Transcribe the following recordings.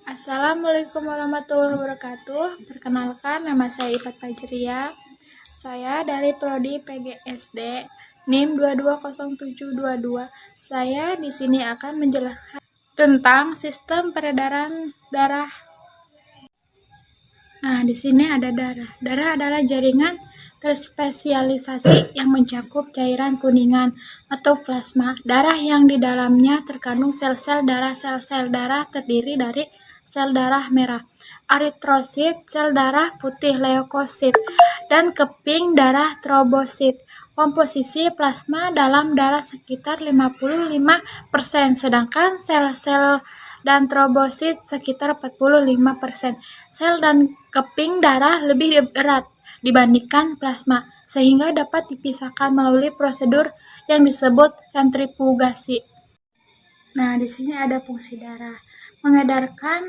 Assalamualaikum warahmatullahi wabarakatuh. Perkenalkan, nama saya Ifat Fajria. Saya dari Prodi PGSD NIM 220722. Saya di sini akan menjelaskan tentang sistem peredaran darah. Nah, di sini ada darah. Darah adalah jaringan terspesialisasi yang mencakup cairan kuningan atau plasma darah yang di dalamnya terkandung sel-sel darah. Sel-sel darah terdiri dari sel darah merah, eritrosit, sel darah putih, leukosit, dan keping darah, trombosit. Komposisi plasma dalam darah sekitar 55%, sedangkan sel-sel dan trombosit sekitar 45%. Sel dan keping darah lebih berat dibandingkan plasma, sehingga dapat dipisahkan melalui prosedur yang disebut sentrifugasi. Nah, di sini ada fungsi darah. Mengedarkan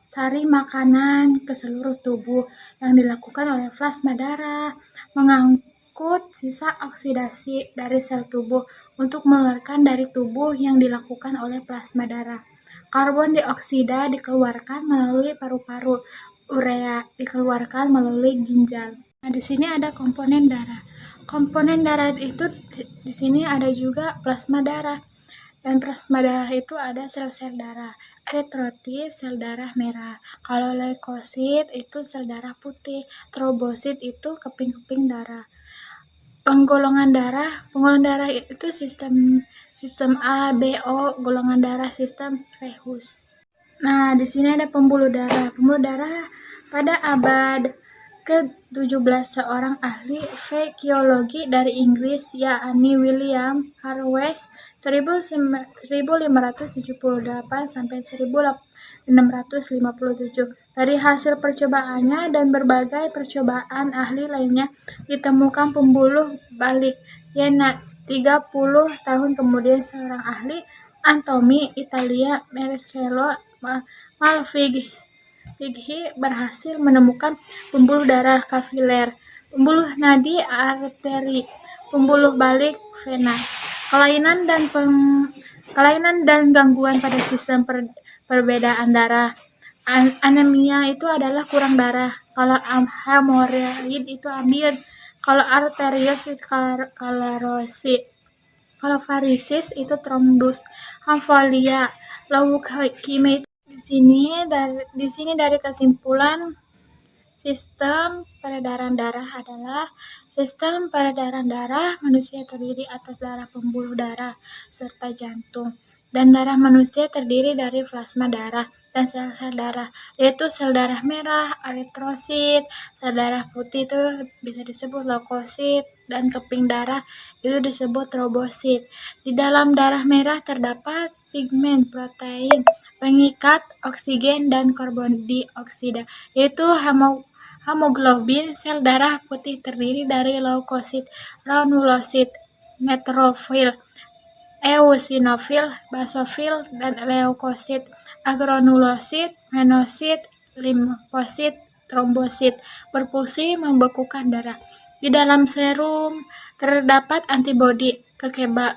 sari makanan ke seluruh tubuh yang dilakukan oleh plasma darah, mengangkut sisa oksidasi dari sel tubuh untuk mengeluarkan dari tubuh yang dilakukan oleh plasma darah. Karbon dioksida dikeluarkan melalui paru-paru, urea dikeluarkan melalui ginjal. Nah, di sini ada komponen darah. Komponen darah itu di sini ada juga plasma darah. Dan plasma darah itu ada sel-sel darah. Eritrosit sel darah merah. Kalau leukosit itu sel darah putih. Trombosit itu keping-keping darah. Penggolongan darah itu sistem A, B, O, golongan darah sistem Rheus. Nah, di sini ada pembuluh darah. Pembuluh darah pada abad ke-17 seorang ahli fisiologi dari Inggris, yakni William Harvey 1578 sampai 1657. Dari hasil percobaannya dan berbagai percobaan ahli lainnya, ditemukan pembuluh balik. 30 tahun kemudian, seorang ahli anatomi Italia, Marcello Malpighi berhasil menemukan pembuluh darah kapiler, pembuluh nadi arteri, pembuluh balik vena. Kelainan dan gangguan pada sistem perbedaan darah. Anemia itu adalah kurang darah. Kalau hemoroid itu ambil. Kalau arteriosis sklerosis. Kalau varisis itu trombus. Emfolia, leukemia. Di sini dari kesimpulan, sistem peredaran darah adalah sistem peredaran darah manusia terdiri atas darah, pembuluh darah, serta jantung. Dan darah manusia terdiri dari plasma darah dan sel-sel darah, yaitu sel darah merah, eritrosit, sel darah putih itu bisa disebut leukosit, dan keping darah itu disebut trombosit. Di dalam darah merah terdapat pigmen protein pengikat oksigen dan karbon dioksida, yaitu hemoglobin. Sel darah putih terdiri dari leukosit, granulosit, neutrofil, eosinofil, basofil, dan leukosit, agranulosit, menosit, limfosit, trombosit. Berfungsi membekukan darah. Di dalam serum terdapat antibodi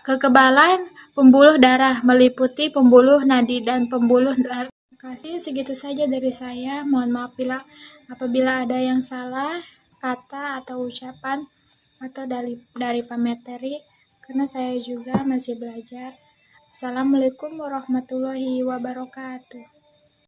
kekebalan pembuluh darah, meliputi pembuluh nadi dan pembuluh darah. Terima kasih, segitu saja dari saya. Mohon maaf apabila ada yang salah kata atau ucapan atau dari pemateri, karena saya juga masih belajar. Assalamualaikum warahmatullahi wabarakatuh.